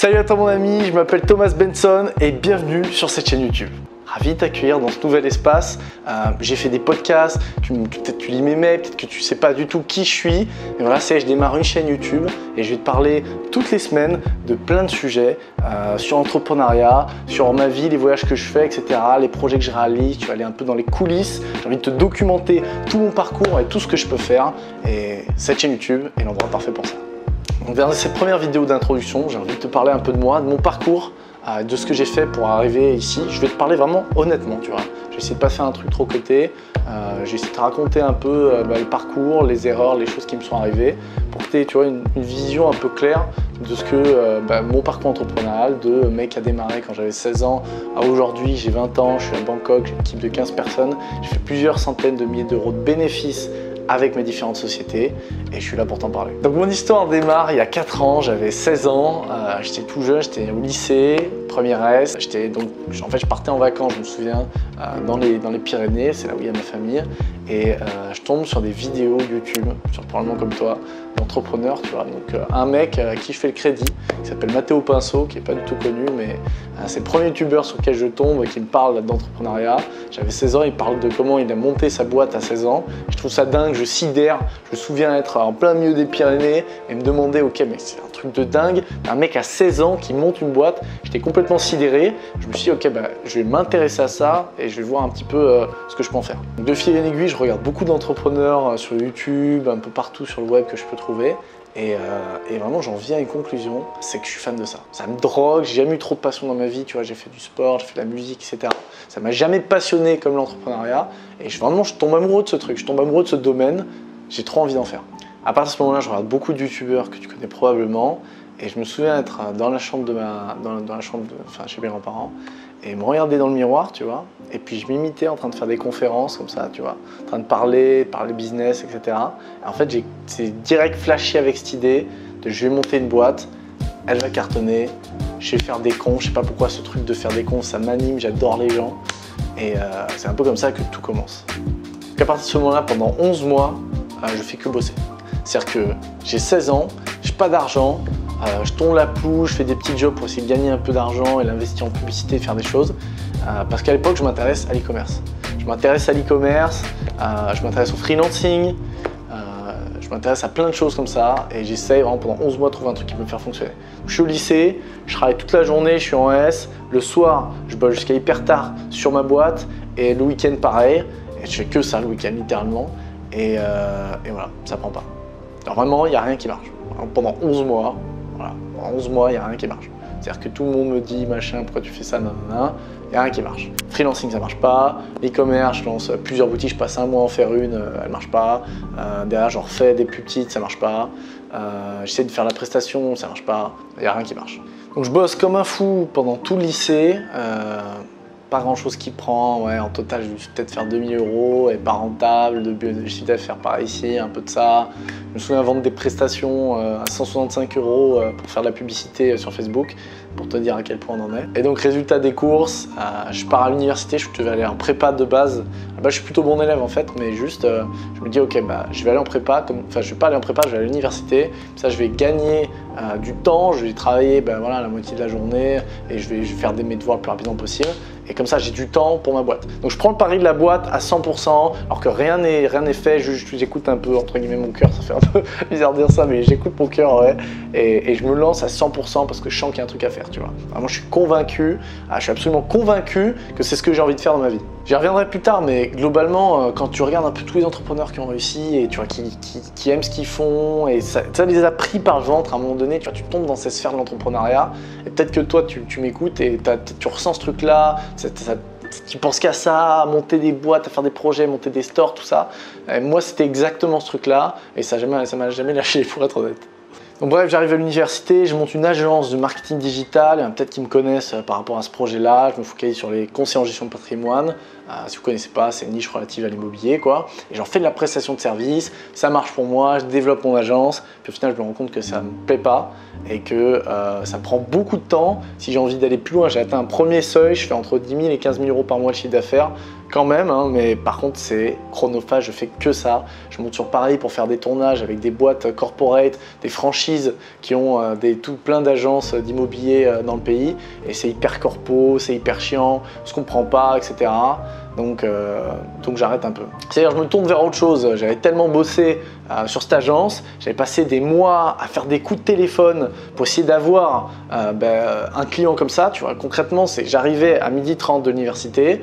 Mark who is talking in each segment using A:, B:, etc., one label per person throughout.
A: Salut à toi mon ami, je m'appelle Thomas Benson et bienvenue sur cette chaîne YouTube. Ravi de t'accueillir dans ce nouvel espace. J'ai fait des podcasts, peut-être tu lis mes mails, peut-être que tu ne sais pas du tout qui je suis. Et voilà, je démarre une chaîne YouTube et je vais te parler toutes les semaines de plein de sujets sur l'entrepreneuriat, sur ma vie, les voyages que je fais, etc., les projets que je réalise. Tu vas aller un peu dans les coulisses. J'ai envie de te documenter tout mon parcours et tout ce que je peux faire. Et cette chaîne YouTube est l'endroit parfait pour ça. Donc dans cette première vidéo d'introduction, j'ai envie de te parler un peu de moi, de mon parcours, de ce que j'ai fait pour arriver ici. Je vais te parler vraiment honnêtement, tu vois. Je vais essayer de pas faire un truc trop côté. Je vais essayer de te raconter un peu le parcours, les erreurs, les choses qui me sont arrivées pour que tu aies une vision un peu claire de ce que mon parcours entrepreneurial, de mec a démarré quand j'avais 16 ans à aujourd'hui, j'ai 20 ans, je suis à Bangkok, j'ai une équipe de 15 personnes, j'ai fait plusieurs centaines de milliers d'euros de bénéfices avec mes différentes sociétés et je suis là pour t'en parler. Donc mon histoire démarre il y a 4 ans, j'avais 16 ans, j'étais tout jeune, j'étais au lycée, première S, je partais en vacances, je me souviens, dans les Pyrénées, c'est là où il y a ma famille, et je tombe sur des vidéos YouTube, sur probablement comme toi, d'entrepreneurs, tu vois, donc un mec à qui je fais le crédit, qui s'appelle Matteo Pinceau, qui n'est pas du tout connu, mais c'est le premier youtubeur sur lequel je tombe, qui me parle d'entrepreneuriat. J'avais 16 ans, il parle de comment il a monté sa boîte à 16 ans, je trouve ça dingue, je sidère, je me souviens être en plein milieu des Pyrénées et me demander, ok, mais c'est un truc de dingue, un mec à 16 ans qui monte une boîte, j'étais complètement sidéré, je me suis dit, ok, je vais m'intéresser à ça et je vais voir un petit peu ce que je peux en faire. Donc, de fil en aiguille, je regarde beaucoup d'entrepreneurs sur YouTube, un peu partout sur le web que je peux trouver. Et vraiment, j'en viens à une conclusion, c'est que je suis fan de ça. Ça me drogue, j'ai jamais eu trop de passion dans ma vie, tu vois, j'ai fait du sport, j'ai fait de la musique, etc. Ça m'a jamais passionné comme l'entrepreneuriat. Et je tombe amoureux de ce truc, je tombe amoureux de ce domaine, j'ai trop envie d'en faire. À partir de ce moment-là, je regarde beaucoup de youtubeurs que tu connais probablement. Et je me souviens être dans la chambre chez mes grands-parents et me regarder dans le miroir, tu vois. Et puis je m'imitais en train de faire des conférences comme ça, tu vois, en train de parler business, etc. Et en fait, c'est direct flashé avec cette idée de je vais monter une boîte, elle va cartonner, je vais faire des cons. Je sais pas pourquoi ce truc de faire des cons, ça m'anime, j'adore les gens. Et c'est un peu comme ça que tout commence. Donc à partir de ce moment-là, pendant 11 mois, je fais que bosser. C'est-à-dire que j'ai 16 ans, j'ai pas d'argent. Je tourne la poule, je fais des petits jobs pour essayer de gagner un peu d'argent et l'investir en publicité, faire des choses. Parce qu'à l'époque, je m'intéresse à l'e-commerce. Je m'intéresse à l'e-commerce, je m'intéresse au freelancing, je m'intéresse à plein de choses comme ça et j'essaye vraiment pendant 11 mois de trouver un truc qui peut me faire fonctionner. Je suis au lycée, je travaille toute la journée, je suis en S. Le soir, je bosse jusqu'à hyper tard sur ma boîte et le week-end pareil. Et je fais que ça le week-end littéralement et voilà, ça prend pas. Alors vraiment, il n'y a rien qui marche. Alors, pendant 11 mois, voilà, pendant 11 mois, il n'y a rien qui marche. C'est-à-dire que tout le monde me dit, machin, pourquoi tu fais ça, nanana, il n'y a rien qui marche. Freelancing, ça marche pas. L'e-commerce, je lance plusieurs boutiques, je passe un mois à en faire une, elle marche pas. Derrière, j'en refais des plus petites, ça marche pas. J'essaie de faire la prestation, ça marche pas. Il n'y a rien qui marche. Donc je bosse comme un fou pendant tout le lycée. Pas grand chose qui prend, ouais, en total je vais peut-être faire 2000 € et pas rentable, de chiffre d'affaires par ici, un peu de ça. Je me souviens vendre des prestations à 165 € pour faire de la publicité sur Facebook, pour te dire à quel point on en est. Et donc résultat des courses, je pars à l'université, je devais aller en prépa de base. Je suis plutôt bon élève en fait, mais juste je me dis ok, je vais aller en prépa, je vais pas aller en prépa, je vais aller à l'université, ça je vais gagner du temps, je vais travailler la moitié de la journée et je vais faire mes devoirs le plus rapidement possible. Et comme ça, j'ai du temps pour ma boîte. Donc je prends le pari de la boîte à 100%, alors que rien n'est fait, j'écoute un peu, entre guillemets, mon cœur. Ça fait un peu bizarre de dire ça, mais j'écoute mon cœur, ouais. Et je me lance à 100% parce que je sens qu'il y a un truc à faire, tu vois. Vraiment, je suis convaincu, je suis absolument convaincu que c'est ce que j'ai envie de faire dans ma vie. J'y reviendrai plus tard, mais globalement, quand tu regardes un peu tous les entrepreneurs qui ont réussi et tu vois, qui aiment ce qu'ils font, et ça les a pris par le ventre à un moment donné, tu vois, tu tombes dans cette sphère de l'entrepreneuriat, et peut-être que toi, tu m'écoutes et tu ressens ce truc-là, tu penses qu'à ça, à monter des boîtes, à faire des projets, monter des stores, tout ça. Et moi, c'était exactement ce truc-là, et ça m'a jamais lâché, pour être honnête. Donc bref, j'arrive à l'université, je monte une agence de marketing digital, peut-être qu'ils me connaissent par rapport à ce projet-là, je me focalise sur les conseils en gestion de patrimoine. Si vous ne connaissez pas, c'est une niche relative à l'immobilier, quoi. Et j'en fais de la prestation de service, ça marche pour moi, je développe mon agence, puis au final je me rends compte que ça ne me plaît pas et que ça me prend beaucoup de temps. Si j'ai envie d'aller plus loin, j'ai atteint un premier seuil, je fais entre 10 000 et 15 000 € par mois de chiffre d'affaires. quand même, hein, mais par contre c'est chronophage, je fais que ça. Je monte sur Paris pour faire des tournages avec des boîtes corporate, des franchises qui ont tout plein d'agences d'immobilier dans le pays, et c'est hyper corpo, c'est hyper chiant, on se comprend pas, etc. Donc j'arrête un peu. C'est-à-dire je me tourne vers autre chose. J'avais tellement bossé sur cette agence, j'avais passé des mois à faire des coups de téléphone pour essayer d'avoir un client comme ça. Tu vois, concrètement, j'arrivais à 12h30 de l'université,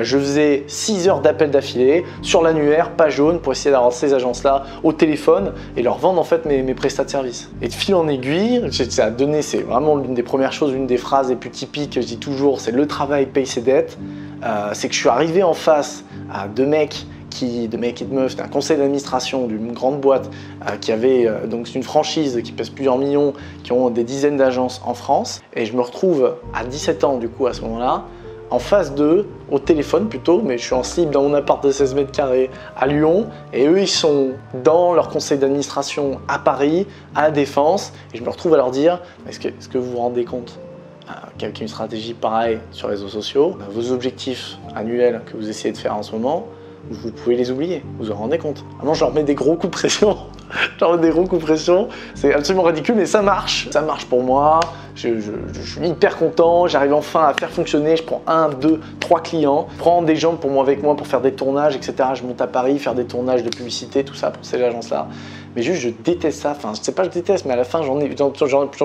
A: je faisais 6 heures d'appel d'affilée sur l'annuaire, page jaune, pour essayer d'avoir ces agences-là au téléphone et leur vendre en fait mes prestats de service. Et de fil en aiguille, ça a donné, c'est vraiment l'une des premières choses, une des phrases les plus typiques que je dis toujours, c'est le travail paye ses dettes. C'est que je suis arrivé en face à deux mecs et de meufs, c'était un conseil d'administration d'une grande boîte qui avait donc une franchise qui pèse plusieurs millions, qui ont des dizaines d'agences en France, et je me retrouve à 17 ans du coup à ce moment-là, en face d'eux, au téléphone plutôt, mais je suis en slip dans mon appart de 16 mètres carrés à Lyon, et eux ils sont dans leur conseil d'administration à Paris, à la Défense, et je me retrouve à leur dire est-ce que vous vous rendez compte qu'avec une stratégie pareille sur les réseaux sociaux, vos objectifs annuels que vous essayez de faire en ce moment, vous pouvez les oublier, vous en rendez compte. Vraiment, je leur mets des gros coups de pression. C'est absolument ridicule, mais ça marche. Ça marche pour moi, je suis hyper content, j'arrive enfin à faire fonctionner, je prends 1, 2, 3 clients, je prends des gens avec moi pour faire des tournages, etc. Je monte à Paris, faire des tournages de publicité, tout ça pour ces agences-là. Mais juste, je déteste ça. Enfin, je sais pas, je déteste, mais à la fin, j'en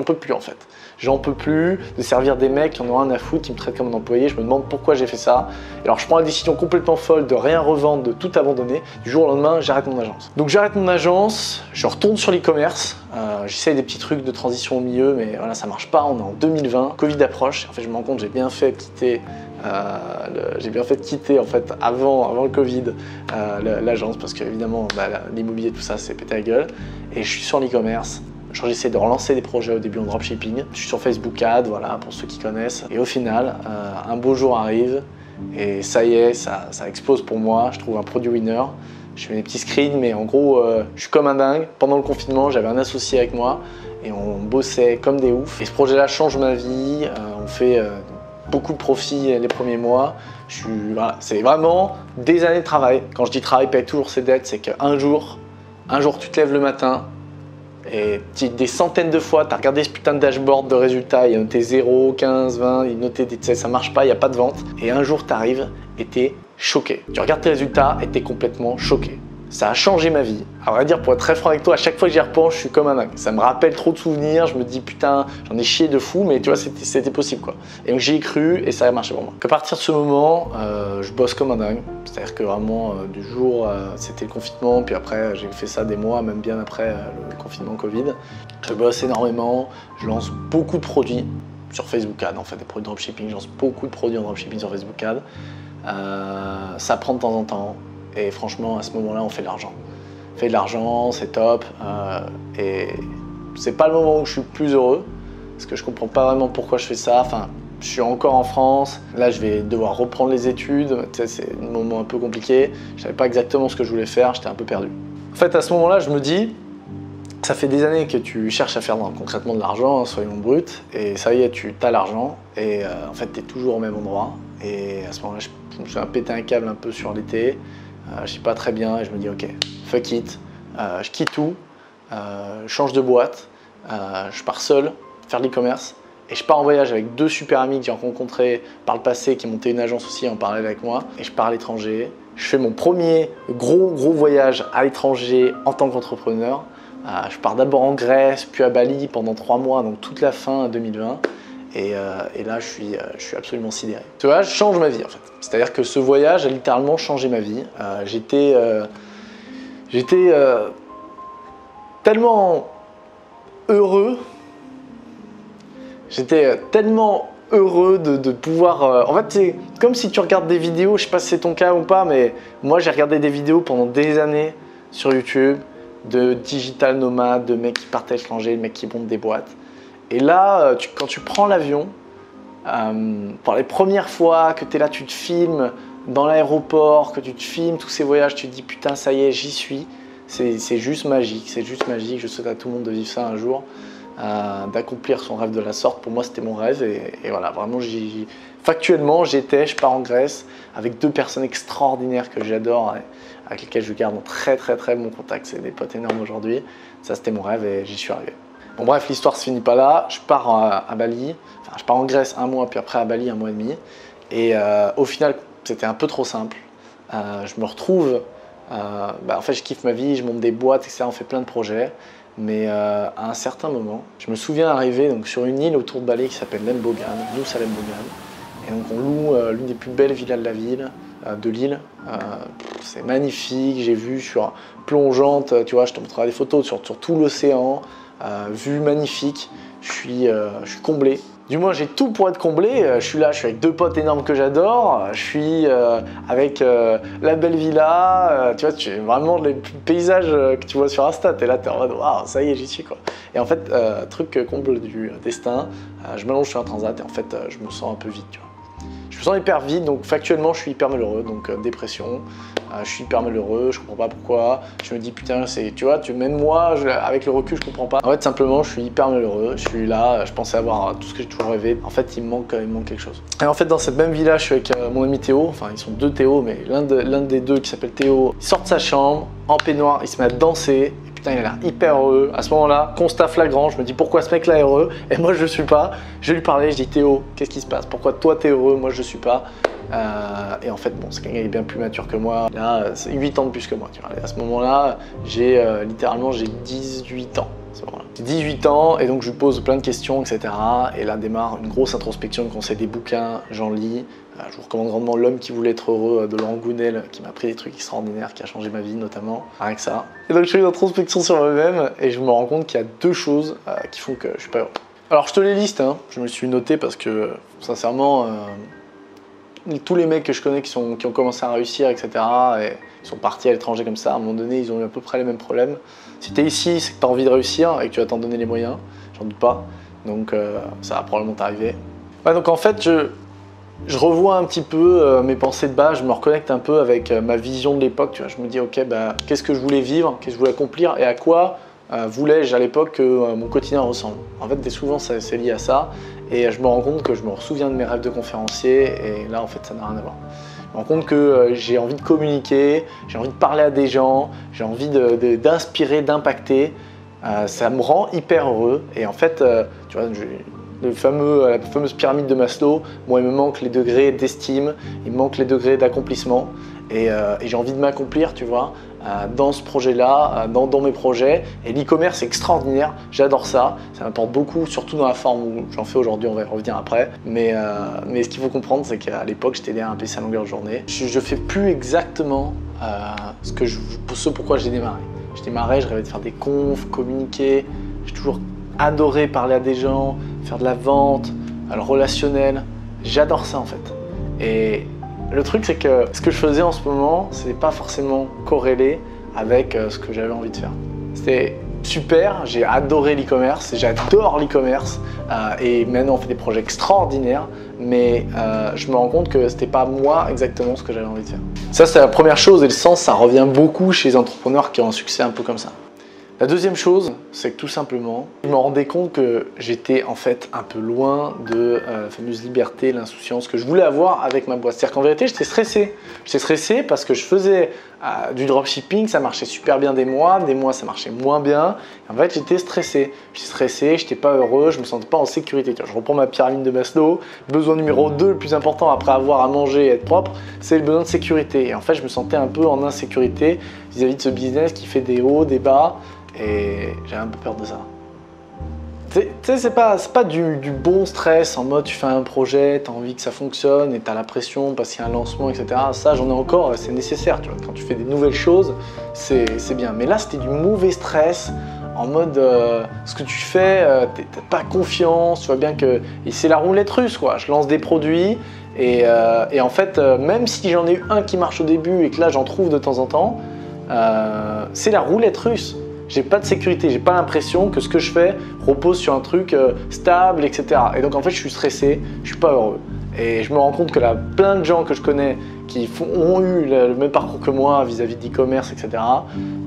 A: peux plus en fait. J'en peux plus de servir des mecs qui en ont rien à foutre, qui me traitent comme un employé. Je me demande pourquoi j'ai fait ça. Et alors, je prends la décision complètement folle de rien revendre, de tout abandonner. Du jour au lendemain, j'arrête mon agence. Donc, j'arrête mon agence, je retourne sur l'e-commerce. J'essaye des petits trucs de transition au milieu, mais voilà, ça marche pas. On est en 2020, Covid approche. En fait, je me rends compte que j'ai bien fait de quitter en fait avant le Covid l'agence, parce qu'évidemment l'immobilier, tout ça, c'est pété la gueule. Et je suis sur l'e-commerce. J'essaie de relancer des projets au début en dropshipping. Je suis sur Facebook Ads, voilà, pour ceux qui connaissent. Et au final, un beau jour arrive et ça y est, ça explose pour moi. Je trouve un produit winner. Je fais des petits screens, mais en gros, je suis comme un dingue. Pendant le confinement, j'avais un associé avec moi et on bossait comme des oufs. Et ce projet-là change ma vie. On fait beaucoup de profits les premiers mois. Voilà, c'est vraiment des années de travail. Quand je dis travail paye toujours ses dettes, c'est qu'un jour, tu te lèves le matin, et des centaines de fois, tu as regardé ce putain de dashboard de résultats, il y a noté 0, 15, 20, il notait, ça marche pas, il n'y a pas de vente. Et un jour, tu arrives et tu es choqué. Tu regardes tes résultats et tu es complètement choqué. Ça a changé ma vie. À vrai dire, pour être très franc avec toi, à chaque fois que j'y repense, je suis comme un dingue. Ça me rappelle trop de souvenirs, je me dis putain, j'en ai chié de fou, mais tu vois, c'était possible quoi. Et donc j'y ai cru et ça a marché pour moi. À partir de ce moment, je bosse comme un dingue. C'est-à-dire que vraiment, du jour, c'était le confinement, puis après, j'ai fait ça des mois, même bien après le confinement Covid. Je bosse énormément, je lance beaucoup de produits sur Facebook Ads, en fait, des produits de dropshipping. Je lance beaucoup de produits en dropshipping sur Facebook Ads. Ça prend de temps en temps. Et franchement, à ce moment-là, on fait de l'argent. On fait de l'argent, c'est top. Et c'est pas le moment où je suis le plus heureux, parce que je comprends pas vraiment pourquoi je fais ça. Enfin, je suis encore en France. Là, je vais devoir reprendre les études. Tu sais, c'est un moment un peu compliqué. Je savais pas exactement ce que je voulais faire. J'étais un peu perdu. En fait, à ce moment-là, je me dis, ça fait des années que tu cherches à faire concrètement de l'argent, soyons bruts. Et ça y est, tu as l'argent. Et en fait, tu es toujours au même endroit. Et à ce moment-là, je me suis pété un câble un peu sur l'été. Je suis pas très bien et je me dis ok, fuck it, je quitte tout, je change de boîte, je pars seul faire de l'e-commerce et je pars en voyage avec deux super amis que j'ai rencontrés par le passé qui montaient une agence aussi en parallèle avec moi, et je pars à l'étranger. Je fais mon premier gros voyage à l'étranger en tant qu'entrepreneur. Je pars d'abord en Grèce, puis à Bali pendant 3 mois, donc toute la fin 2020. Et là, je suis absolument sidéré. Ce voyage change ma vie en fait. C'est-à-dire que ce voyage a littéralement changé ma vie. J'étais tellement heureux. J'étais tellement heureux de pouvoir... En fait, c'est comme si tu regardes des vidéos, je sais pas si c'est ton cas ou pas, mais moi j'ai regardé des vidéos pendant des années sur YouTube de digital nomades, de mecs qui partent à l'étranger, de mecs qui montent des boîtes. Et là, quand tu prends l'avion, pour les premières fois que tu es là, tu te filmes dans l'aéroport, que tu te filmes tous ces voyages, tu te dis putain, ça y est, j'y suis. C'est juste magique, je souhaite à tout le monde de vivre ça un jour. d'accomplir son rêve de la sorte. Pour moi, c'était mon rêve et voilà, vraiment, factuellement, je pars en Grèce avec 2 personnes extraordinaires que j'adore, avec lesquelles je garde un très bon contact. C'est des potes énormes aujourd'hui. Ça, c'était mon rêve et j'y suis arrivé. Bon bref, l'histoire se finit pas là. Je pars à Bali, enfin je pars en Grèce 1 mois, puis après à Bali 1 mois et demi. Et au final, c'était un peu trop simple. Je me retrouve, en fait je kiffe ma vie, je monte des boîtes, etc. On fait plein de projets. Mais à un certain moment, je me souviens arriver donc, sur une île autour de Bali qui s'appelle Lembogan, Nusa Lembogan. Et donc on loue l'une des plus belles villas de l'île. C'est magnifique, j'ai vu sur plongeante, tu vois, je te montrerai des photos sur tout l'océan, vue magnifique, je suis comblé. Du moins j'ai tout pour être comblé, je suis là, je suis avec 2 potes énormes que j'adore, je suis avec la belle villa, tu vois, tu vraiment les paysages que tu vois sur Insta, t'es là, t'es en mode waouh, ça y est, j'y suis quoi. Et en fait, truc comble du destin, je m'allonge sur un transat et en fait je me sens un peu vide, tu vois. Je me sens hyper vide, donc factuellement je suis hyper malheureux, donc dépression, je suis hyper malheureux, je comprends pas pourquoi, je me dis putain, tu vois, même moi, avec le recul, je comprends pas. En fait, simplement, je suis hyper malheureux, je suis là, je pensais avoir tout ce que j'ai toujours rêvé, en fait, il me manque quelque chose. Et en fait, dans cette même villa, je suis avec mon ami Théo, enfin, ils sont 2 Théo, mais l'un des 2 qui s'appelle Théo, il sort de sa chambre, en peignoir, il se met à danser. Putain, il a l'air hyper heureux. À ce moment-là, constat flagrant, je me dis pourquoi ce mec-là est heureux et moi je suis pas. Je lui parlais, je dis Théo, qu'est-ce qui se passe? Pourquoi toi t'es heureux, moi je suis pas? Et en fait, bon, c'est quelqu'un qui est bien plus mature que moi. Là, c'est 8 ans de plus que moi. Tu vois. Et à ce moment-là, littéralement j'ai 18 ans. 18 ans et donc je lui pose plein de questions, etc. Et là démarre une grosse introspection, je conseille des bouquins, j'en lis. Je vous recommande grandement L'homme qui voulait être heureux de Laurent Gounel, qui m'a appris des trucs extraordinaires, qui a changé ma vie notamment, rien que ça. Et donc je fais une introspection sur moi-même et je me rends compte qu'il y a 2 choses qui font que je suis pas heureux. Alors je te les liste, hein. Je me suis noté parce que sincèrement, tous les mecs que je connais qui ont commencé à réussir, etc. et ils sont partis à l'étranger comme ça, à un moment donné, ils ont eu à peu près les mêmes problèmes. Si tu es ici, c'est que tu as envie de réussir et que tu vas t'en donner les moyens, j'en doute pas. Donc ça va probablement t'arriver. Ouais, donc en fait, je revois un petit peu mes pensées de base, je me reconnecte un peu avec ma vision de l'époque. Je me dis, ok, qu'est-ce que je voulais vivre, qu'est-ce que je voulais accomplir et à quoi voulais-je à l'époque que mon quotidien ressemble. En fait, souvent, c'est lié à ça. Et je me rends compte que je me souviens de mes rêves de conférencier et là, en fait, ça n'a rien à voir. Je me rends compte que j'ai envie de communiquer, j'ai envie de parler à des gens, j'ai envie d'inspirer, d'impacter. Ça me rend hyper heureux. Et en fait, tu vois, la fameuse pyramide de Maslow, moi, il me manque les degrés d'estime, il me manque les degrés d'accomplissement. Et j'ai envie de m'accomplir, tu vois, dans ce projet-là, dans mes projets. Et l'e-commerce est extraordinaire, j'adore ça. Ça m'apporte beaucoup, surtout dans la forme où j'en fais aujourd'hui, on va y revenir après. Mais ce qu'il faut comprendre, c'est qu'à l'époque, j'étais derrière un PC à longueur de journée. Je fais plus exactement ce pourquoi j'ai démarré. J'ai démarré, je rêvais de faire des confs, communiquer. J'ai toujours adoré parler à des gens, faire de la vente, le relationnel. J'adore ça en fait. Et le truc, c'est que ce que je faisais en ce moment, c'est pas forcément corrélé avec ce que j'avais envie de faire. C'était super, j'ai adoré l'e-commerce, j'adore l'e-commerce et maintenant on fait des projets extraordinaires, mais je me rends compte que c'était pas moi exactement ce que j'avais envie de faire. Ça, c'est la première chose et le sens, ça revient beaucoup chez les entrepreneurs qui ont un succès un peu comme ça. La deuxième chose, c'est que tout simplement, je me rendais compte que j'étais en fait un peu loin de la fameuse liberté, l'insouciance que je voulais avoir avec ma boîte. C'est-à-dire qu'en vérité, j'étais stressé. J'étais stressé parce que je faisais du dropshipping, ça marchait super bien des mois ça marchait moins bien. Et en fait, j'étais stressé. J'étais stressé, j'étais pas heureux, je me sentais pas en sécurité. Je reprends ma pyramide de Maslow. Besoin numéro 2, le plus important après avoir à manger et être propre, c'est le besoin de sécurité. Et en fait, je me sentais un peu en insécurité vis-à-vis de ce business qui fait des hauts, des bas. Et j'ai un peu peur de ça. Tu sais, c'est pas du bon stress en mode tu fais un projet, tu as envie que ça fonctionne et tu as la pression parce qu'il y a un lancement, etc. Ça, j'en ai encore, c'est nécessaire. Tu vois. Quand tu fais des nouvelles choses, c'est bien. Mais là, c'était du mauvais stress en mode ce que tu fais, t'as pas confiance. Tu vois bien que c'est la roulette russe, quoi. Je lance des produits et en fait, même si j'en ai eu un qui marche au début et que là, j'en trouve de temps en temps, c'est la roulette russe. J'ai pas de sécurité, j'ai pas l'impression que ce que je fais repose sur un truc stable, etc. Et donc en fait, je suis stressé, je suis pas heureux. Et je me rends compte que là, plein de gens que je connais qui ont eu le même parcours que moi vis-à-vis de l'e-commerce, etc.,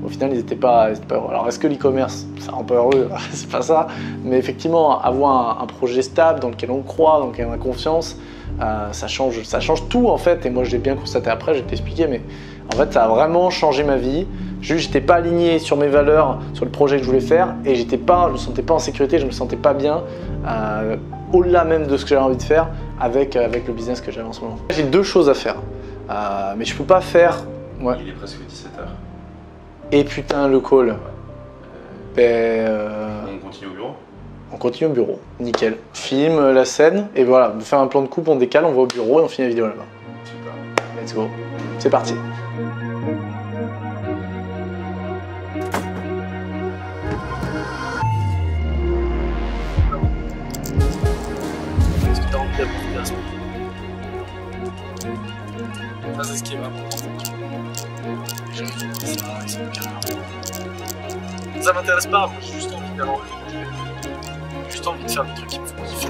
A: au final, ils n'étaient pas heureux. Alors, est-ce que l'e-commerce, ça rend pas heureux? C'est pas ça. Mais effectivement, avoir un projet stable dans lequel on croit, dans lequel on a confiance, ça change tout en fait. Et moi, je l'ai bien constaté après, je vais t'expliquer, mais en fait, ça a vraiment changé ma vie. Juste, j'étais pas aligné sur mes valeurs, sur le projet que je voulais faire, et je me sentais pas en sécurité, je me sentais pas bien, au-delà même de ce que j'avais envie de faire avec le business que j'avais en ce moment. J'ai deux choses à faire, mais je peux pas faire. Ouais.
B: Il est presque 17h.
A: Et putain, le call. Ouais.
B: On continue au bureau?
A: On continue au bureau, nickel. Filme la scène, et voilà, on fait un plan de coupe, on décale, on va au bureau et on finit la vidéo là-bas.
B: Super.
A: Let's go. C'est parti.
C: Ça, c'est ce qui est vraiment important. Les gens qui font ça, ils sont carrément. Ça m'intéresse pas, moi j'ai juste envie d'avoir le projet. J'ai juste envie de faire des trucs qui me font kiffer.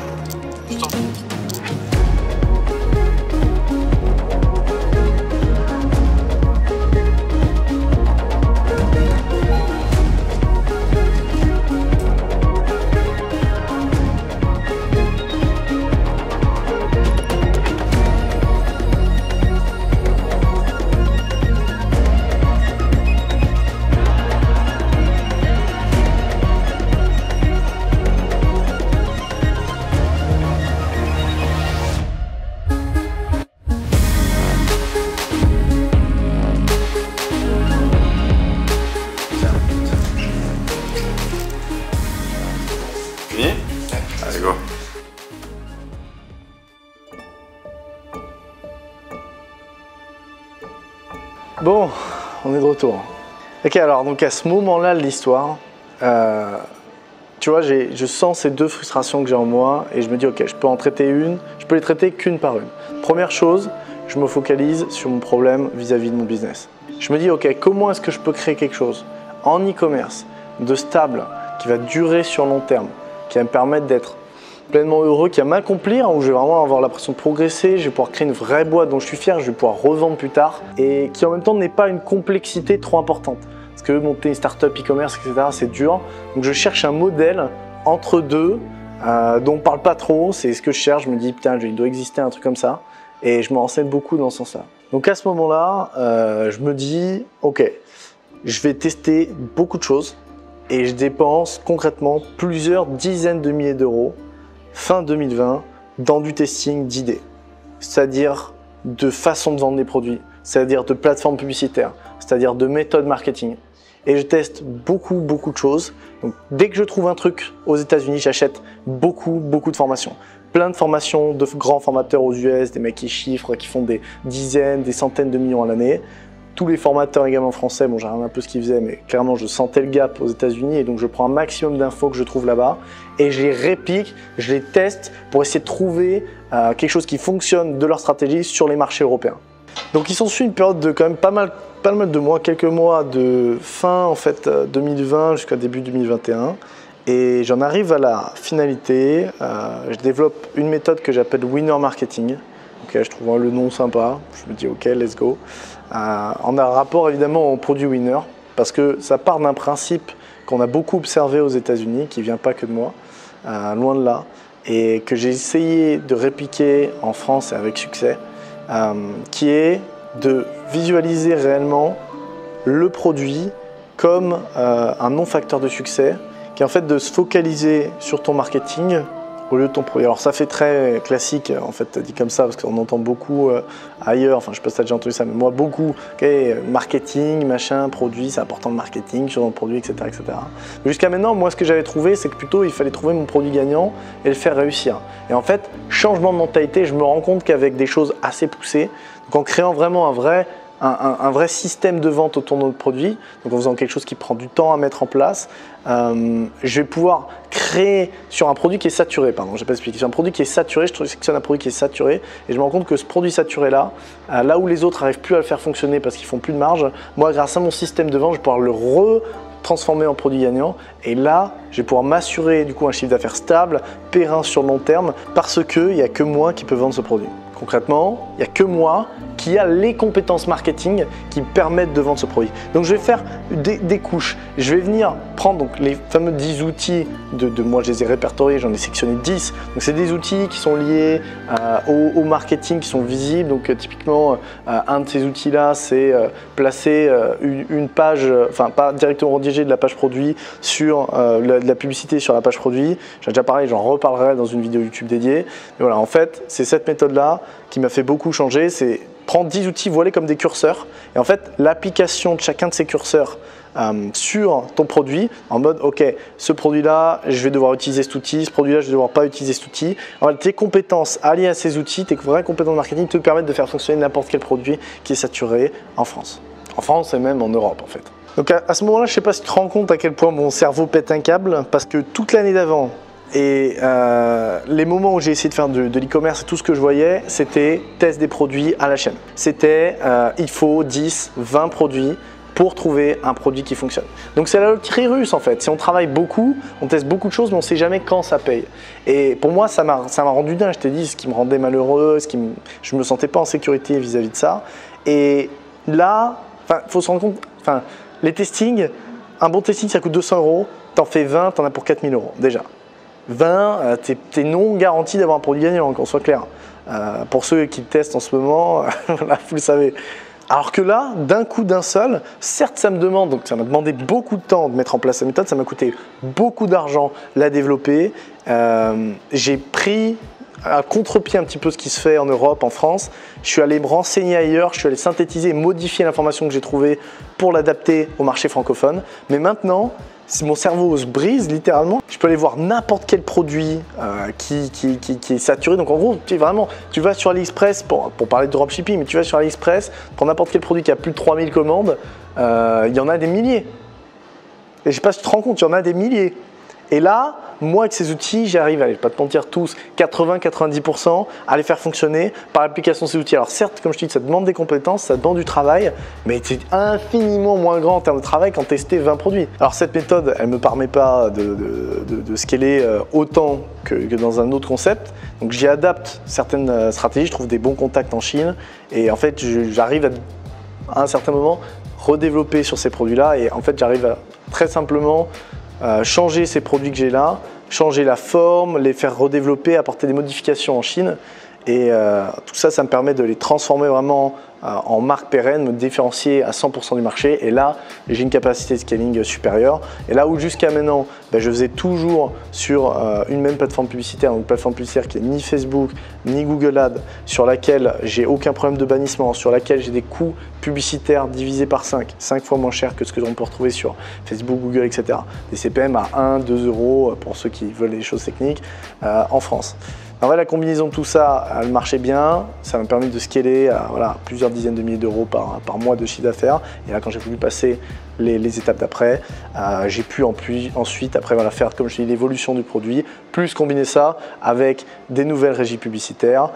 C: Juste envie de kiffer.
B: Fini? Allez, go.
A: Bon, on est de retour. Ok, alors donc à ce moment-là de l'histoire, tu vois, je sens ces deux frustrations que j'ai en moi et je me dis ok, je peux en traiter une, je peux les traiter qu'une par une. Première chose, je me focalise sur mon problème vis-à-vis de mon business. Je me dis ok, comment est-ce que je peux créer quelque chose en e-commerce de stable, qui va durer sur long terme, qui va me permettre d'être pleinement heureux, qui va m'accomplir, où je vais vraiment avoir l'impression de progresser, je vais pouvoir créer une vraie boîte dont je suis fier, je vais pouvoir revendre plus tard et qui en même temps n'est pas une complexité trop importante. Parce que monter une startup e-commerce, etc., c'est dur. Donc je cherche un modèle entre deux dont on ne parle pas trop, c'est ce que je cherche. Je me dis putain, il doit exister un truc comme ça et je me renseigne beaucoup dans ce sens-là. Donc à ce moment-là, je me dis ok, je vais tester beaucoup de choses et je dépense concrètement plusieurs dizaines de milliers d'euros fin 2020 dans du testing d'idées, c'est-à-dire de façon de vendre des produits, c'est-à-dire de plateformes publicitaires, c'est-à-dire de méthodes marketing. Et je teste beaucoup de choses. Donc, dès que je trouve un truc aux États-Unis, j'achète beaucoup de formations. Plein de formations de grands formateurs aux US, des mecs qui chiffrent, qui font des dizaines, des centaines de millions à l'année. Tous les formateurs également français, bon j'ai regardé un peu ce qu'ils faisaient, mais clairement je sentais le gap aux États-Unis et donc je prends un maximum d'infos que je trouve là-bas et je les réplique, je les teste pour essayer de trouver quelque chose qui fonctionne de leur stratégie sur les marchés européens. Donc il s'ensuit une période de quand même pas mal de mois, quelques mois de fin en fait 2020 jusqu'à début 2021 et j'en arrive à la finalité. Je développe une méthode que j'appelle Winner Marketing. Okay, je trouve le nom sympa, je me dis ok, let's go. On a un rapport évidemment au produit Winner parce que ça part d'un principe qu'on a beaucoup observé aux États-Unis, qui ne vient pas que de moi, loin de là, et que j'ai essayé de répliquer en France et avec succès, qui est de visualiser réellement le produit comme un non-facteur de succès, qui est en fait de se focaliser sur ton marketing au lieu de ton produit. Alors ça fait très classique en fait dit comme ça parce qu'on entend beaucoup ailleurs, enfin je sais pas si tu as déjà entendu ça, mais moi beaucoup, okay, marketing, machin, produit, c'est important le marketing sur ton produit, etc. etc. Mais jusqu'à maintenant, moi ce que j'avais trouvé, c'est que plutôt il fallait trouver mon produit gagnant et le faire réussir. Et en fait, changement de mentalité, je me rends compte qu'avec des choses assez poussées, donc en créant vraiment un vrai système de vente autour de notre produit, donc en faisant quelque chose qui prend du temps à mettre en place, je vais pouvoir créer sur un produit qui est saturé, pardon, j'ai pas expliqué, sur un produit qui est saturé, je sélectionne un produit qui est saturé et je me rends compte que ce produit saturé là, là où les autres n'arrivent plus à le faire fonctionner parce qu'ils font plus de marge, moi grâce à mon système de vente, je vais pouvoir le transformer en produit gagnant. Et là, je vais pouvoir m'assurer du coup un chiffre d'affaires stable, périn sur le long terme, parce qu'il n'y a que moi qui peux vendre ce produit. Concrètement, il n'y a que moi qui a les compétences marketing qui permettent de vendre ce produit. Donc je vais faire des couches. Je vais venir prendre donc, les fameux 10 outils de moi, je les ai répertoriés, j'en ai sectionné 10. Donc c'est des outils qui sont liés au marketing, qui sont visibles. Donc typiquement, un de ces outils-là, c'est placer une page, enfin pas directement rédigé de la page produit sur de la publicité sur la page produit. J'en ai déjà parlé, j'en reparlerai dans une vidéo YouTube dédiée. Mais voilà, en fait, c'est cette méthode-là qui m'a fait beaucoup changer. C'est prendre 10 outils voilés comme des curseurs et en fait l'application de chacun de ces curseurs sur ton produit en mode ok, ce produit là je vais devoir utiliser cet outil, ce produit là je vais devoir pas utiliser cet outil. En fait, tes compétences alliées à ces outils, tes vraies compétences marketing te permettent de faire fonctionner n'importe quel produit qui est saturé en France et même en Europe en fait. Donc à ce moment là, je sais pas si tu te rends compte à quel point mon cerveau pète un câble parce que toute l'année d'avant et les moments où j'ai essayé de faire de l'e-commerce, tout ce que je voyais, c'était test des produits à la chaîne. C'était il faut 10, 20 produits pour trouver un produit qui fonctionne. Donc c'est la loterie russe en fait. Si on travaille beaucoup, on teste beaucoup de choses, mais on ne sait jamais quand ça paye. Et pour moi, ça m'a rendu dingue. Je t'ai dit ce qui me rendait malheureux, je ne me sentais pas en sécurité vis-à-vis de ça. Et là, il faut se rendre compte, les testings, un bon testing ça coûte 200 €, tu en fais 20, tu en as pour 4 000 € déjà. 20, tu es non garanti d'avoir un produit gagnant, qu'on soit clair. Pour ceux qui testent en ce moment, voilà, vous le savez. Alors que là, d'un coup, d'un seul, certes ça me m'a demandé beaucoup de temps de mettre en place la méthode, ça m'a coûté beaucoup d'argent la développer. J'ai pris à contre-pied un petit peu ce qui se fait en Europe, en France. Je suis allé me renseigner ailleurs, je suis allé synthétiser et modifier l'information que j'ai trouvée pour l'adapter au marché francophone. Mais maintenant, si mon cerveau se brise littéralement, je peux aller voir n'importe quel produit qui est saturé. Donc en gros, tu vas sur AliExpress, pour parler de dropshipping, mais tu vas sur AliExpress, pour n'importe quel produit qui a plus de 3000 commandes, il y en a des milliers. Et je ne sais pas si tu te rends compte, il y en a des milliers. Et là, moi avec ces outils, j'arrive, allez, je ne vais pas te mentir tous, 80-90% à les faire fonctionner par l'application de ces outils. Alors certes, comme je te dis, ça demande des compétences, ça demande du travail, mais c'est infiniment moins grand en termes de travail qu'en tester 20 produits. Alors cette méthode, elle ne me permet pas de scaler autant que dans un autre concept. Donc j'y adapte certaines stratégies, je trouve des bons contacts en Chine et en fait, j'arrive à un certain moment redévelopper sur ces produits-là et en fait, j'arrive à très simplement changer ces produits que j'ai là, changer la forme, les faire redévelopper, apporter des modifications en Chine. Et tout ça, ça me permet de les transformer vraiment en marque pérenne, me différencier à 100% du marché. Et là, j'ai une capacité de scaling supérieure. Et là où jusqu'à maintenant, je faisais toujours sur une même plateforme publicitaire, une plateforme publicitaire qui n'est ni Facebook, ni Google Ads, sur laquelle j'ai aucun problème de bannissement, sur laquelle j'ai des coûts publicitaires divisés par 5 fois moins cher que ce que l'on peut retrouver sur Facebook, Google, etc. Des CPM à 1, 2 € pour ceux qui veulent des choses techniques en France. En vrai, la combinaison de tout ça, elle marchait bien. Ça m'a permis de scaler à plusieurs dizaines de milliers d'euros par mois de chiffre d'affaires. Et là, quand j'ai voulu passer les étapes d'après, j'ai pu ensuite faire, comme je dis, l'évolution du produit, plus combiner ça avec des nouvelles régies publicitaires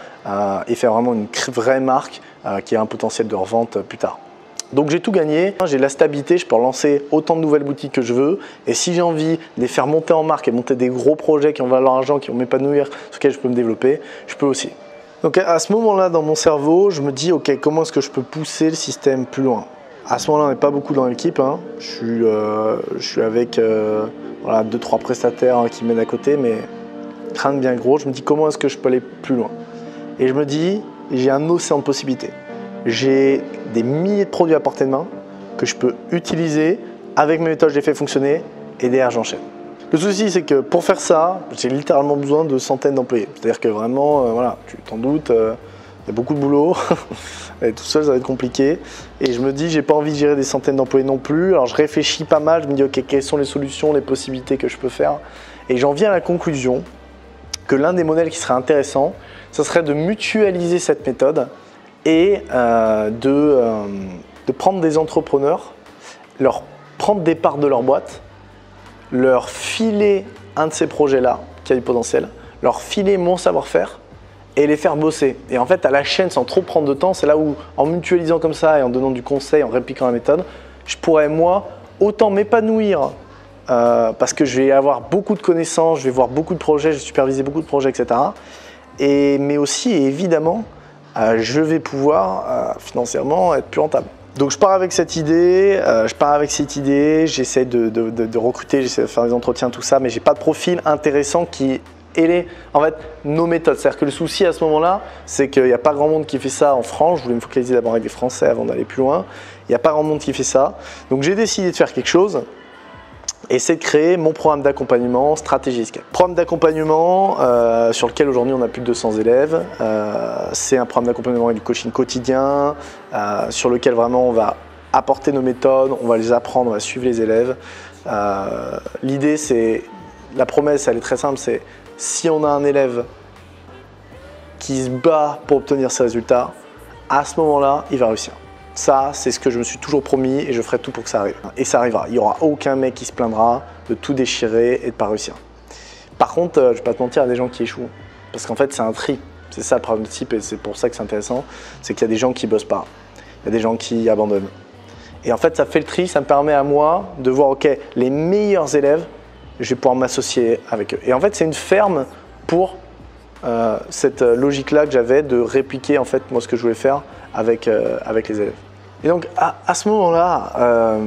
A: et faire vraiment une vraie marque qui a un potentiel de revente plus tard. Donc j'ai tout gagné, j'ai la stabilité, je peux relancer autant de nouvelles boutiques que je veux et si j'ai envie de les faire monter en marque et monter des gros projets qui vont valoir l'argent, qui vont m'épanouir, sur lesquels je peux me développer, je peux aussi. Donc à ce moment-là dans mon cerveau, je me dis ok, comment est-ce que je peux pousser le système plus loin? À ce moment-là, on n'est pas beaucoup dans l'équipe, hein. Je suis avec 2-3 prestataires qui m'aident à côté, mais crâne bien gros, je me dis comment est-ce que je peux aller plus loin? Et je me dis, j'ai un océan de possibilités. J'ai des milliers de produits à portée de main que je peux utiliser avec mes méthodes, je les fais fonctionner et derrière j'enchaîne. Le souci c'est que pour faire ça, j'ai littéralement besoin de centaines d'employés. C'est-à-dire que vraiment, tu t'en doutes, il y a beaucoup de boulot et tout seul ça va être compliqué. Et je me dis, j'ai pas envie de gérer des centaines d'employés non plus. Alors je réfléchis pas mal, je me dis ok, quelles sont les solutions, les possibilités que je peux faire. Et j'en viens à la conclusion que l'un des modèles qui serait intéressant, ce serait de mutualiser cette méthode et de prendre des entrepreneurs, leur prendre des parts de leur boîte, leur filer un de ces projets-là qui a du potentiel, leur filer mon savoir-faire et les faire bosser. Et en fait, à la chaîne, sans trop prendre de temps, c'est là où, en mutualisant comme ça et en donnant du conseil, en répliquant la méthode, je pourrais, moi, autant m'épanouir parce que je vais avoir beaucoup de connaissances, je vais voir beaucoup de projets, je vais superviser beaucoup de projets, etc. Mais aussi, évidemment, je vais pouvoir financièrement être plus rentable. Donc je pars avec cette idée, j'essaie de recruter, j'essaie de faire des entretiens, tout ça, mais j'ai pas de profil intéressant qui ait en fait nos méthodes. C'est-à-dire que le souci à ce moment-là, c'est qu'il n'y a pas grand monde qui fait ça en France. Je voulais me focaliser d'abord avec des Français avant d'aller plus loin. Il n'y a pas grand monde qui fait ça. Donc j'ai décidé de faire quelque chose. Et c'est de créer mon programme d'accompagnement Stratégie-Escape. Programme d'accompagnement sur lequel aujourd'hui on a plus de 200 élèves. C'est un programme d'accompagnement et du coaching quotidien sur lequel vraiment on va apporter nos méthodes, on va les apprendre, on va suivre les élèves. L'idée c'est, la promesse elle est très simple, c'est si on a un élève qui se bat pour obtenir ses résultats, à ce moment-là il va réussir. Ça, c'est ce que je me suis toujours promis et je ferai tout pour que ça arrive. Et ça arrivera. Il n'y aura aucun mec qui se plaindra de tout déchirer et de ne pas réussir. Par contre, je ne vais pas te mentir, il y a des gens qui échouent. Parce qu'en fait, c'est un tri. C'est ça le principe et c'est pour ça que c'est intéressant. C'est qu'il y a des gens qui ne bossent pas. Il y a des gens qui abandonnent. Et en fait, ça fait le tri. Ça me permet à moi de voir, OK, les meilleurs élèves, je vais pouvoir m'associer avec eux. Et en fait, c'est une ferme pour cette logique-là que j'avais de répliquer en fait, moi, ce que je voulais faire avec les élèves. Et donc à ce moment-là,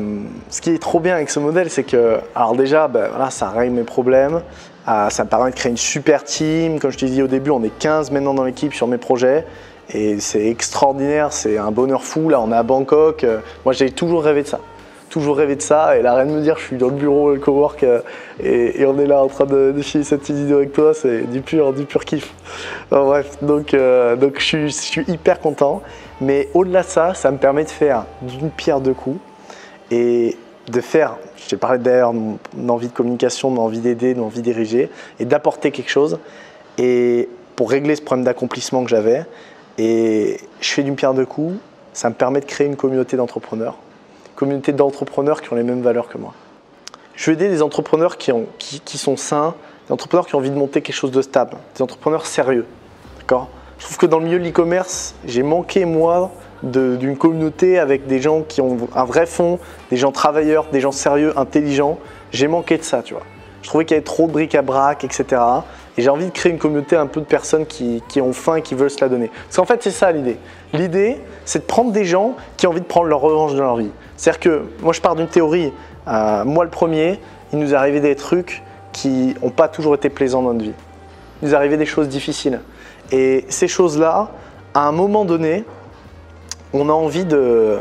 A: ce qui est trop bien avec ce modèle, c'est que, alors déjà, voilà, ça règle mes problèmes, ça me permet de créer une super team. Comme je te disais au début, on est 15 maintenant dans l'équipe sur mes projets et c'est extraordinaire, c'est un bonheur fou. Là, on est à Bangkok. Moi, j'ai toujours rêvé de ça. Toujours rêvé de ça, et là rien de me dire je suis dans le bureau, le cowork et on est là en train de filer cette petite vidéo avec toi, c'est du pur kiff. Enfin, bref, donc je suis hyper content, mais au-delà de ça, ça me permet de faire d'une pierre deux coups et de faire, je t'ai parlé d'ailleurs de mon envie de communication, de mon envie d'aider, de mon envie de diriger et d'apporter quelque chose et pour régler ce problème d'accomplissement que j'avais. Et je fais d'une pierre deux coups, ça me permet de créer une communauté d'entrepreneurs qui ont les mêmes valeurs que moi. Je veux aider des entrepreneurs qui sont sains, des entrepreneurs qui ont envie de monter quelque chose de stable, des entrepreneurs sérieux. D'accord ? Je trouve que dans le milieu de l'e-commerce, j'ai manqué, moi, d'une communauté avec des gens qui ont un vrai fond, des gens travailleurs, des gens sérieux, intelligents. J'ai manqué de ça, tu vois. Je trouvais qu'il y avait trop de bric-à-brac, etc. Et j'ai envie de créer une communauté un peu de personnes qui ont faim et qui veulent se la donner. Parce qu'en fait, c'est ça l'idée. L'idée, c'est de prendre des gens qui ont envie de prendre leur revanche dans leur vie. C'est-à-dire que moi, je pars d'une théorie. Moi, le premier, il nous est arrivé des trucs qui n'ont pas toujours été plaisants dans notre vie. Il nous est arrivé des choses difficiles. Et ces choses-là, à un moment donné, on a envie de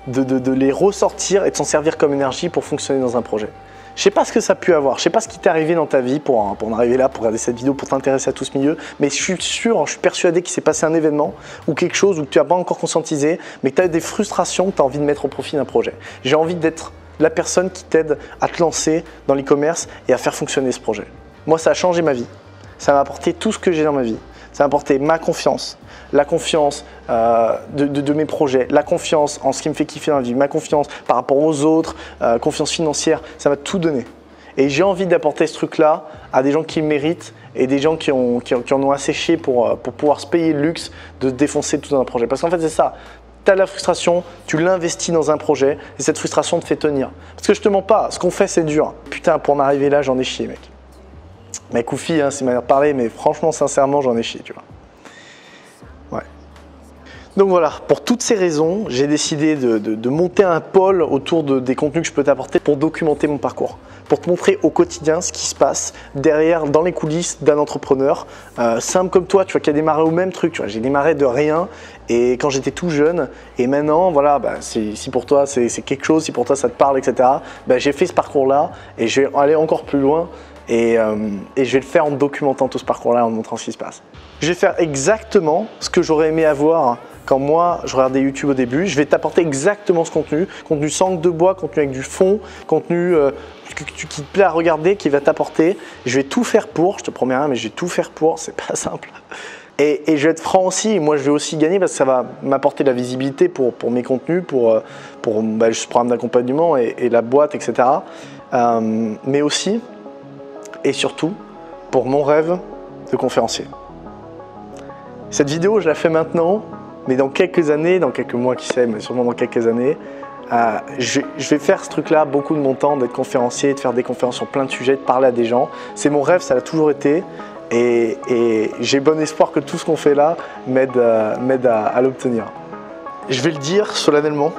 A: les ressortir et de s'en servir comme énergie pour fonctionner dans un projet. Je ne sais pas ce que ça a pu avoir, je ne sais pas ce qui t'est arrivé dans ta vie pour en arriver là, pour regarder cette vidéo, pour t'intéresser à tout ce milieu, mais je suis persuadé qu'il s'est passé un événement ou quelque chose où tu n'as pas encore conscientisé, mais que tu as des frustrations que tu as envie de mettre au profit d'un projet. J'ai envie d'être la personne qui t'aide à te lancer dans l'e-commerce et à faire fonctionner ce projet. Moi, ça a changé ma vie. Ça m'a apporté tout ce que j'ai dans ma vie. Ça m'a apporté ma confiance, la confiance de mes projets, la confiance en ce qui me fait kiffer dans la vie, ma confiance par rapport aux autres, confiance financière, ça m'a tout donné. Et j'ai envie d'apporter ce truc-là à des gens qui le méritent et des gens qui en ont asséché pour pouvoir se payer le luxe de défoncer tout dans un projet. Parce qu'en fait, c'est ça. Tu as la frustration, tu l'investis dans un projet et cette frustration te fait tenir. Parce que je te mens pas, ce qu'on fait, c'est dur. Putain, pour en arriver là, j'en ai chié, mec. Mec ou fille, hein, c'est ma manière de parler, mais franchement, sincèrement, j'en ai chié, tu vois. Ouais. Donc voilà, pour toutes ces raisons, j'ai décidé de monter un pôle autour des contenus que je peux t'apporter pour documenter mon parcours, pour te montrer au quotidien ce qui se passe derrière, dans les coulisses d'un entrepreneur simple comme toi, tu vois, qui a démarré au même truc. Tu vois, j'ai démarré de rien et quand j'étais tout jeune et maintenant, voilà, si pour toi c'est quelque chose, si pour toi ça te parle, etc., j'ai fait ce parcours-là et je vais aller encore plus loin. Et je vais le faire en documentant tout ce parcours-là, en montrant ce qui se passe. Je vais faire exactement ce que j'aurais aimé avoir quand moi je regardais YouTube au début. Je vais t'apporter exactement ce contenu, contenu sans langue de bois, contenu avec du fond, contenu qui te plaît à regarder, qui va t'apporter. Je vais tout faire pour, je te promets rien, mais je vais tout faire pour, c'est pas simple. Et je vais être franc aussi, moi je vais aussi gagner parce que ça va m'apporter de la visibilité pour mes contenus, pour ce programme d'accompagnement et la boîte, etc. Mais aussi, et surtout, pour mon rêve de conférencier. Cette vidéo, je la fais maintenant, mais dans quelques années, dans quelques mois, qui sait, mais sûrement dans quelques années, Je vais faire ce truc-là beaucoup de mon temps, d'être conférencier, de faire des conférences sur plein de sujets, de parler à des gens. C'est mon rêve, ça l'a toujours été. Et j'ai bon espoir que tout ce qu'on fait là m'aide à l'obtenir. Je vais le dire solennellement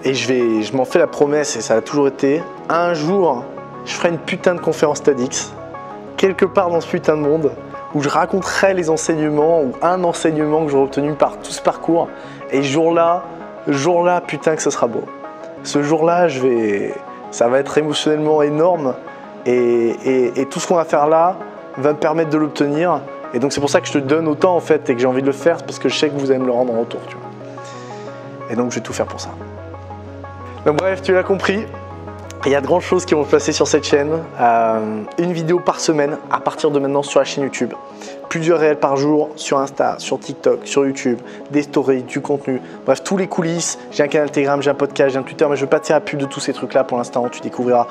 A: et je m'en fais la promesse et ça a toujours été. Un jour, je ferai une putain de conférence TEDx, quelque part dans ce putain de monde, où je raconterai les enseignements ou un enseignement que j'aurai obtenu par tout ce parcours. Et ce jour-là, putain que ce sera beau. Ce jour-là, ça va être émotionnellement énorme et tout ce qu'on va faire là va me permettre de l'obtenir. Et donc c'est pour ça que je te donne autant en fait et que j'ai envie de le faire, parce que je sais que vous allez me le rendre en retour, tu vois. Et donc je vais tout faire pour ça. Donc bref, tu l'as compris. Il y a de grandes choses qui vont se passer sur cette chaîne. Une vidéo par semaine à partir de maintenant sur la chaîne YouTube. Plusieurs réels par jour sur Insta, sur TikTok, sur YouTube, des stories, du contenu. Bref, tous les coulisses. J'ai un canal Telegram, j'ai un podcast, j'ai un Twitter, mais je ne veux pas te faire la pub de tous ces trucs-là pour l'instant. Tu découvriras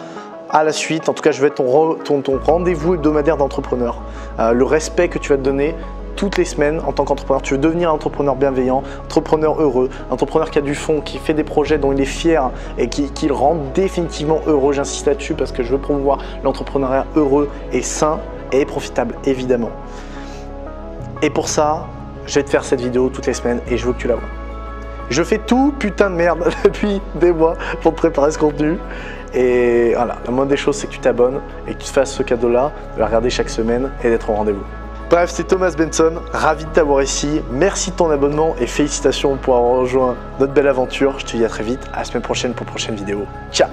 A: à la suite. En tout cas, je vais être ton rendez-vous hebdomadaire d'entrepreneur. Le respect que tu vas te donner toutes les semaines en tant qu'entrepreneur. Tu veux devenir un entrepreneur bienveillant, entrepreneur heureux, entrepreneur qui a du fond, qui fait des projets dont il est fier et qui le rend définitivement heureux. J'insiste là-dessus parce que je veux promouvoir l'entrepreneuriat heureux et sain et profitable, évidemment. Et pour ça, je vais te faire cette vidéo toutes les semaines et je veux que tu la vois. Je fais tout putain de merde depuis des mois pour te préparer ce contenu. Et voilà, la moindre des choses, c'est que tu t'abonnes et que tu te fasses ce cadeau-là, de la regarder chaque semaine et d'être au rendez-vous. Bref, c'est Thomas Benson, ravi de t'avoir ici. Merci de ton abonnement et félicitations pour avoir rejoint notre belle aventure. Je te dis à très vite, à la semaine prochaine pour une prochaine vidéo. Ciao!